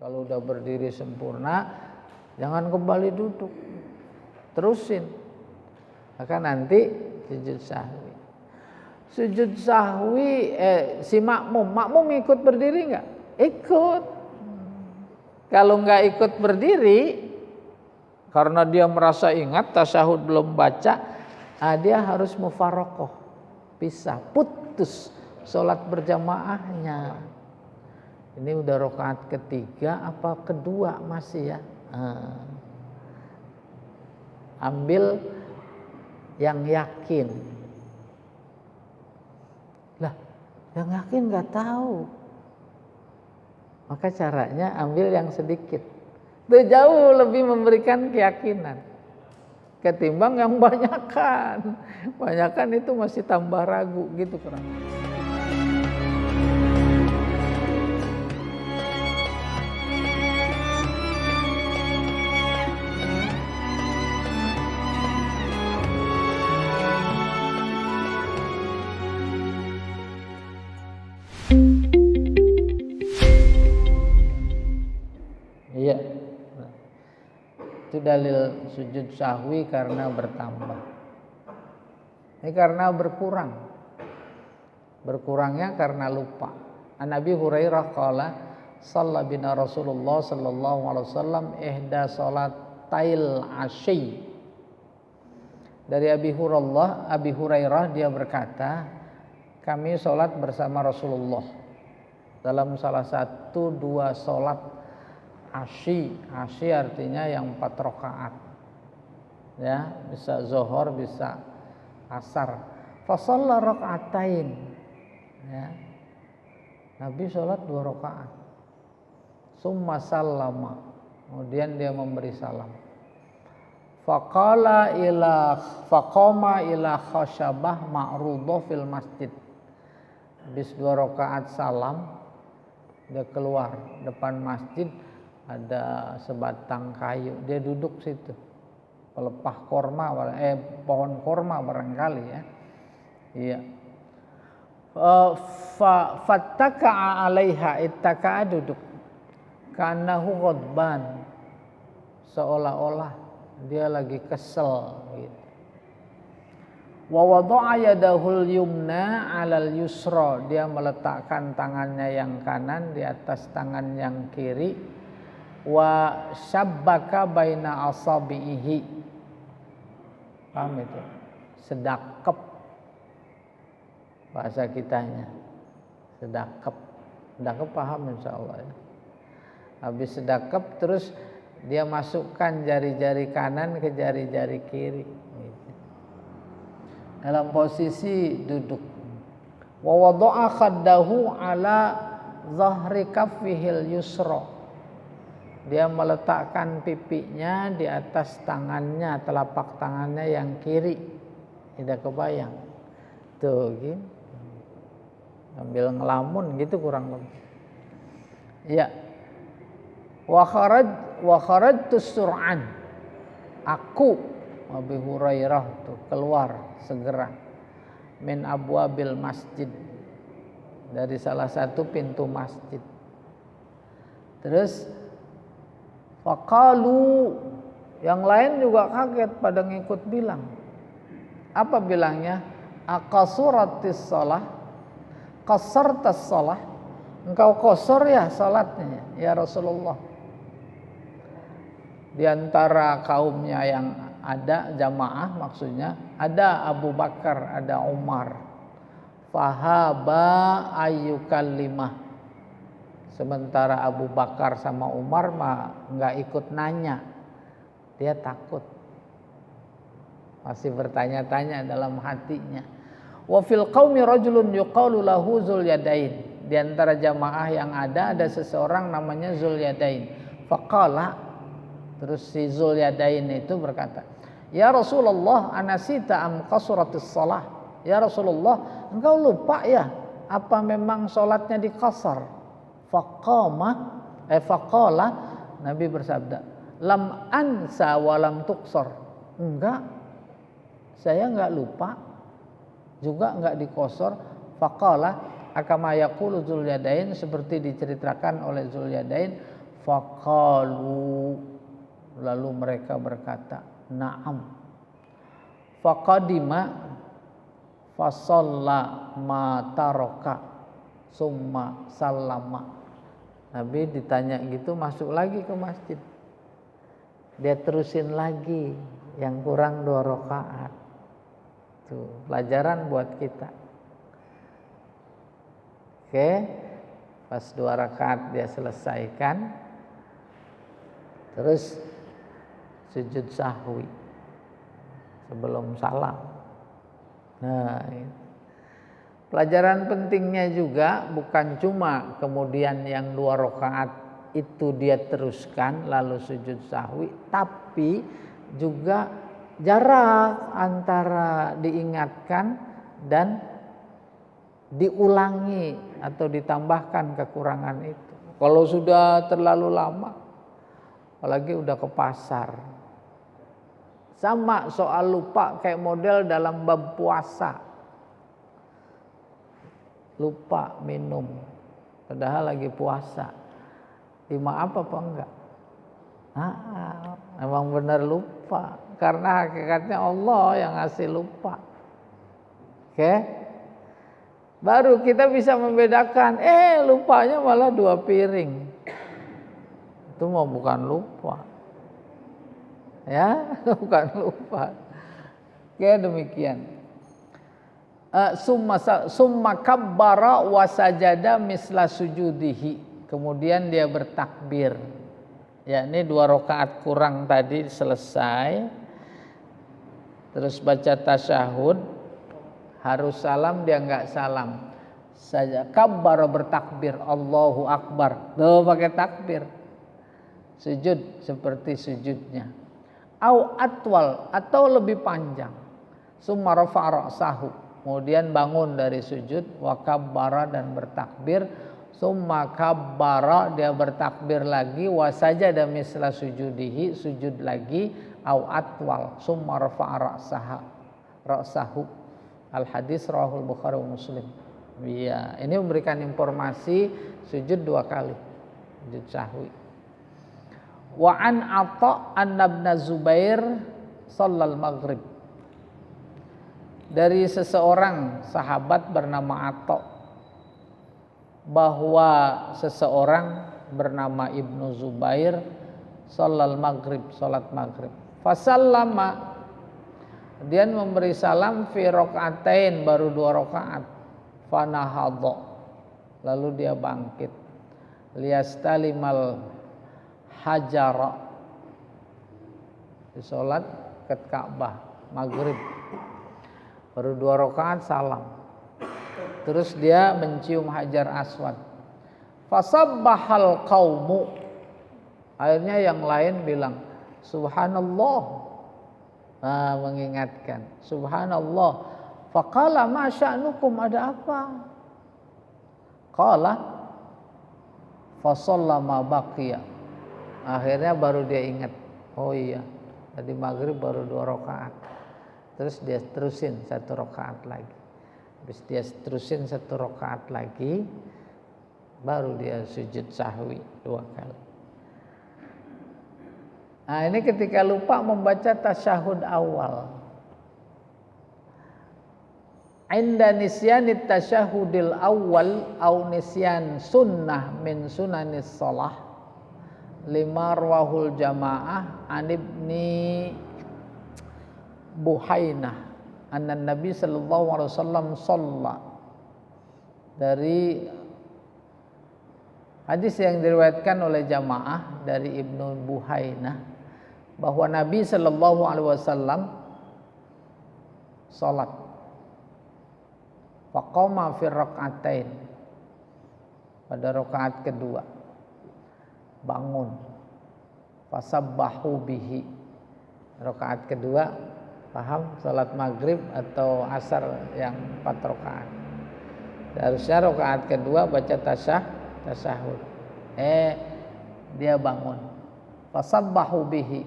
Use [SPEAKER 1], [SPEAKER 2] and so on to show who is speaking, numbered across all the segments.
[SPEAKER 1] Kalau udah berdiri sempurna, jangan kembali duduk, terusin. Maka nanti sujud sahwi. Sujud sahwi, si makmum ikut berdiri nggak? Ikut. Kalau nggak ikut berdiri, karena dia merasa ingat tasyahud belum baca, dia harus mufarokoh, pisah, putus sholat berjamaahnya. Ini udah rakaat ketiga apa kedua masih ya? Ambil yang yakin. Lah, yang yakin nggak tahu. Maka caranya ambil yang sedikit. Itu jauh lebih memberikan keyakinan ketimbang yang banyakan. Banyakan itu masih tambah ragu gitu kurang. Iya. Itu dalil sujud sahwi karena bertambah. Ini karena berkurang. Berkurangnya karena lupa. An Abi Hurairah qala shalla bina Rasulullah sallallahu alaihi wasallam ihda salatail asyi. Dari Abi Hurairah dia berkata, kami salat bersama Rasulullah dalam salah satu dua salat asyi artinya yang 4 rakaat. Ya, bisa zuhur, bisa asar. Fa shalla rakaatain. Ya. Nabi salat 2 rakaat. Summa sallama. Kemudian dia memberi salam. Faqama ila khasyabah ma'rudah fil masjid. Habis 2 rakaat salam, dia keluar depan masjid. Ada sebatang kayu, dia duduk situ, pelepah korma, pohon korma barangkali ya. Iya. Fattaka'a 'alaiha, ittaka'a duduk. Kanahu ghadban, seolah-olah dia lagi kesel gitu. Wa wada'a yadahul yumna 'alal yusra, dia meletakkan tangannya yang kanan di atas tangan yang kiri. Wa syabbaka baina asabihi, paham itu? Sedakep bahasa kitanya, sedakep paham insyaallah ya. Habis sedakep terus dia masukkan jari-jari kanan ke jari-jari kiri gitu. Dalam posisi duduk. Wa wada'a khaddahu ala zahri kaffihil yusra, dia meletakkan pipinya di atas tangannya, telapak tangannya yang kiri. Tidak kebayang. Tuh, gitu. Sambil ngelamun gitu kurang lebih. Ya. Wa kharajtu sur'an. Aku Abu Hurairah tuh keluar segera min abwabil masjid, dari salah satu pintu masjid. Terus faqalu, yang lain juga kaget pada ngikut bilang. Apa bilangnya? Aqasuratis shalah, qasartas shalah, engkau qasar ya salatnya ya Rasulullah. Di antara kaumnya yang ada jamaah, maksudnya ada Abu Bakar, ada Umar. Fahaba ayyukallimah. Sementara Abu Bakar sama Umar mah nggak ikut nanya, dia takut, masih bertanya-tanya dalam hatinya. Wa fil qaumi rajulun yuqalu lahu Dzul Yadain. Di antara jamaah yang ada seseorang namanya Dzul Yadain. Faqala, terus si Dzul Yadain itu berkata, ya Rasulullah, anasita am qasuratis shalah? Ya Rasulullah, engkau lupa ya apa memang salatnya dikasar? Faqala, Nabi bersabda, lam ansa wa lam tuqsar. Enggak, saya enggak lupa, juga enggak dikosor. Faqala, akama yaqulu Dzul Yadain, seperti diceritakan oleh Dzul Yadain, Faqalu, lalu mereka berkata, na'am. Faqadima fasalla ma taraka summa sallama. Nabi ditanya gitu, masuk lagi ke masjid. Dia terusin lagi yang kurang 2 rakaat. Tuh, pelajaran buat kita. Oke, pas 2 rakaat dia selesaikan, terus sujud sahwi sebelum salam. Nah, pelajaran pentingnya juga bukan cuma kemudian yang 2 rakaat itu dia teruskan lalu sujud sahwi, tapi juga jarak antara diingatkan dan diulangi atau ditambahkan kekurangan itu. Kalau sudah terlalu lama, apalagi udah ke pasar. Sama soal lupa kayak model dalam bab puasa. Lupa minum, padahal lagi puasa. Dimaaf apa enggak? Memang benar lupa. Karena hakikatnya Allah yang ngasih lupa. Oke? Baru kita bisa membedakan, lupanya malah 2 piring. Itu mau bukan lupa. Ya, bukan lupa. Oke, demikian. Summa kabbara wa sajada misla sujudihi. Kemudian dia bertakbir. Ya, ini 2 rakaat kurang tadi selesai. Terus baca tasyahud, harus salam dia enggak salam. Saja kabbara bertakbir, Allahu akbar. Tuh pakai takbir. Sujud seperti sujudnya. Au atwal atau lebih panjang. Summa rafa'a ra'sahu. Kemudian bangun dari sujud, wa kabbara dan bertakbir. Summa kabbara dia bertakbir lagi, wa sajada misla sujudihi, sujud lagi, au atwal. Summa rafa'a ra'sahu. Al hadis rawahul Bukhari wa Muslim. Iya, ini memberikan informasi sujud 2 kali. Sujud sahwi. Wa an Atha ibn Zubair shallal maghrib. Dari seseorang sahabat bernama Atha bahwa seseorang bernama Ibnu Zubair shallal maghrib, salat maghrib. Fasallama, dia memberi salam fi rakaatain, baru 2 rakaat. Fanahadha, lalu dia bangkit. Liyastalimal hajara, di salat ke Ka'bah maghrib, baru 2 rakaat salam. Terus dia mencium hajar aswad. Fasabbahal qaumu, akhirnya yang lain bilang subhanallah. Mengingatkan subhanallah. Faqala ma sya'nukum, ada apa? Qala fasallama baqiya. Akhirnya baru dia ingat, oh iya, tadi maghrib baru 2 rakaat. Terus dia terusin 1 rakaat lagi. Habis dia terusin 1 rakaat lagi, baru dia sujud sahwi 2 kali. Nah, ini ketika lupa membaca tasyahud awal. Inda nisyanit tasyahudil awal au nisyan sunnah min sunanis shalah lima rawahul jamaah an ibni Buhainah anna Nabi sallallahu alaihi wasallam shalla. Dari hadis yang diriwayatkan oleh jamaah dari Ibnu Buhainah bahwa Nabi sallallahu alaihi wasallam salat. Faqama fi rak'atain, pada rakaat kedua bangun. Fasabbahu bihi, rakaat kedua, paham, salat maghrib atau asar yang 4 rakaat. Harusnya rakaat kedua baca tasyahud. Dia bangun. Fasabbahu bihi,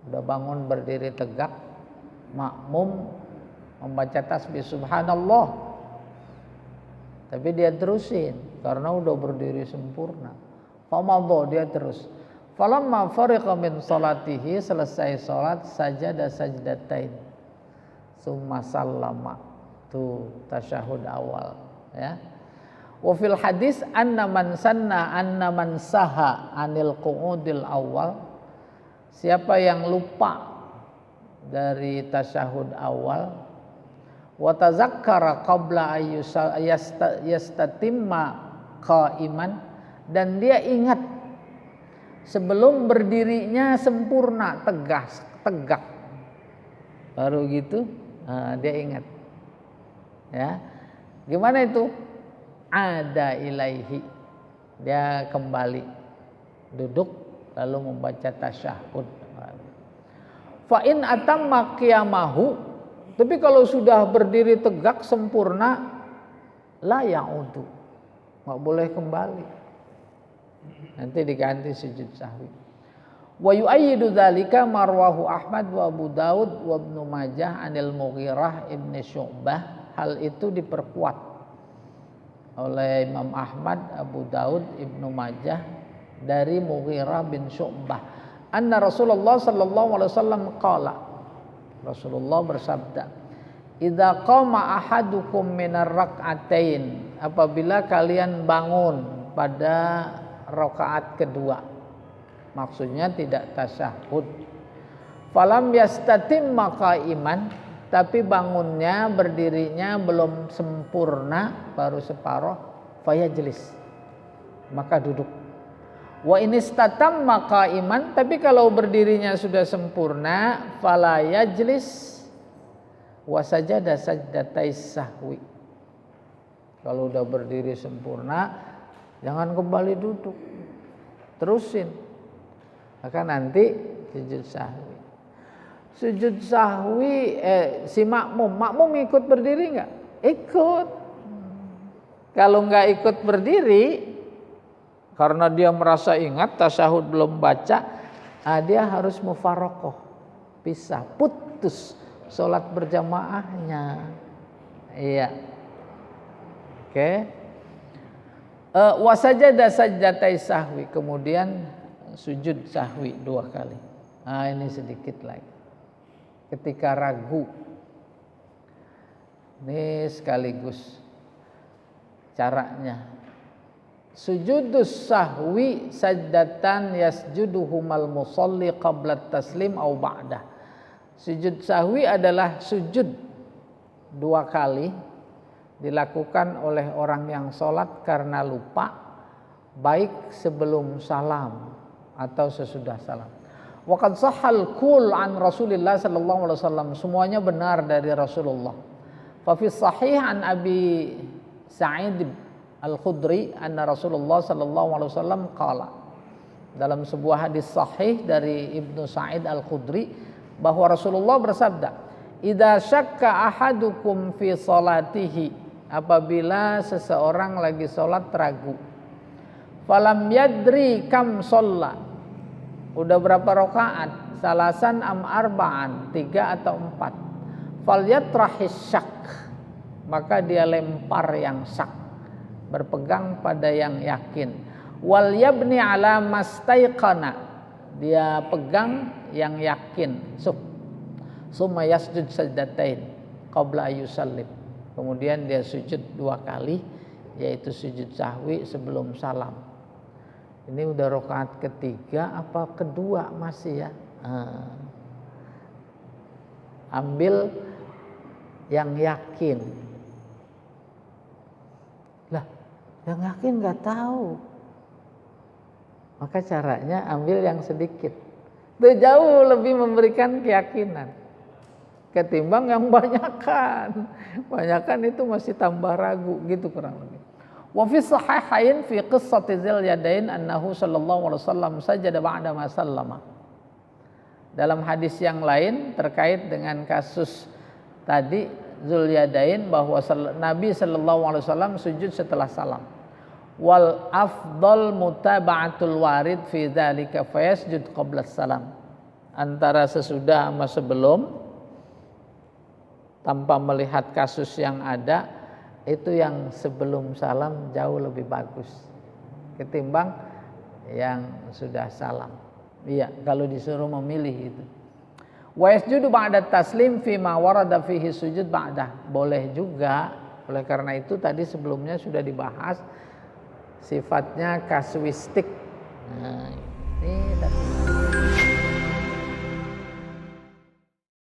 [SPEAKER 1] udah bangun berdiri tegak, makmum membaca tasbih subhanallah, tapi dia terusin karena udah berdiri sempurna. Famadha, dia terus. Falamma fariqa min salatihi, selesai salat, sajada sajdatain. Summa sallama. Itu tasyahud awal, ya. Wa fil hadis anna man saha anil qu'udil awal, siapa yang lupa dari tasyahud awal, wa tazakkara qabla yastatimma qa'iman, dan dia ingat sebelum berdirinya sempurna, tegak, baru gitu dia ingat, ya. Gimana itu? Ada ilaihi, dia kembali duduk lalu membaca tasyahud. Fa in atamma qiyamahu, tapi kalau sudah berdiri tegak sempurna, la ya'udu, enggak boleh kembali, nanti diganti sujud sahwi. Wa yu'ayyidu dzalika marwahu Ahmad wa Abu Daud wa Ibnu Majah anil Mughirah ibn Syu'bah. Hal itu diperkuat oleh Imam Ahmad, Abu Daud, Ibnu Majah dari Mughirah bin Syu'bah. Anna Rasulullah sallallahu alaihi wasallam qala, Rasulullah bersabda, idza qama ahadukum minar rak'atain, apabila kalian bangun pada rakaat kedua, maksudnya tidak tasyahud, falam yastatimma qa'iman, tapi bangunnya, berdirinya belum sempurna, baru separuh, fayajlis, maka duduk. Wa inistatamma qa'iman, tapi kalau berdirinya sudah sempurna, fala yajlis wa sajada sajdatais sahwi. Kalau udah berdiri sempurna, jangan kembali duduk, terusin, maka nanti sujud sahwi. Sujud sahwi, si makmum ikut berdiri nggak? Ikut. Kalau nggak ikut berdiri, karena dia merasa ingat tasyahud belum baca, dia harus mufaraqah, pisah, putus sholat berjamaahnya. Iya. Oke. Wa sajada sajdatai sahwi, kemudian sujud sahwi 2 kali. Ini sedikit lagi. Ketika ragu, ini sekaligus caranya. Sujudus sahwi sajdatan yasjuduhumal musalli qabla taslim au ba'dah. Sujud sahwi adalah sujud 2 kali dilakukan oleh orang yang sholat karena lupa, baik sebelum salam atau sesudah salam. Wa qad sahhal kul an Rasulillah sallallahu alaihi wasallam, semuanya benar dari Rasulullah. Fa fi sahih an Abi Sa'id Al-Khudri anna Rasulullah sallallahu alaihi wasallam qala, dalam sebuah hadis sahih dari Ibnu Sa'id Al-Khudri bahwa Rasulullah bersabda, idza syakka ahadukum fi salatihi, apabila seseorang lagi salat ragu, falam yadri kam shalla, udah berapa rakaat, salasan am arba'an, 3 atau 4, falyatrahis syak, maka dia lempar yang syak, berpegang pada yang yakin, wal yabni ala mastaiqana, dia pegang yang yakin, summa yasjud sajdatain qabla ayyusallim, kemudian dia sujud 2 kali, yaitu sujud sahwi sebelum salam. Ini udah rakaat ketiga apa kedua masih ya? Ambil yang yakin. Lah, yang yakin nggak tahu. Maka caranya ambil yang sedikit. Itu jauh lebih memberikan keyakinan ketimbang yang banyakan. Banyakan itu masih tambah ragu gitu kurang lebih. Wa fi sahihain fi qissati Dzul Yadain annahu sallallahu alaihi wasallam sajada ba'da ma sallama. Dalam hadis yang lain terkait dengan kasus tadi Dzul Yadain bahwa Nabi sallallahu alaihi wasallam sujud setelah salam. Wal afdal mutaba'atul warid fi dzalika fayasjud qabla salam. Antara sesudah sama sebelum, tanpa melihat kasus yang ada, itu yang sebelum salam jauh lebih bagus ketimbang yang sudah salam. Iya, kalau disuruh memilih itu. Wa yasjudu ba'da taslim fi ma warada fihi sujud ba'dah. Boleh juga. Oleh karena itu tadi sebelumnya sudah dibahas sifatnya kasuistik. Nah, ini tadi.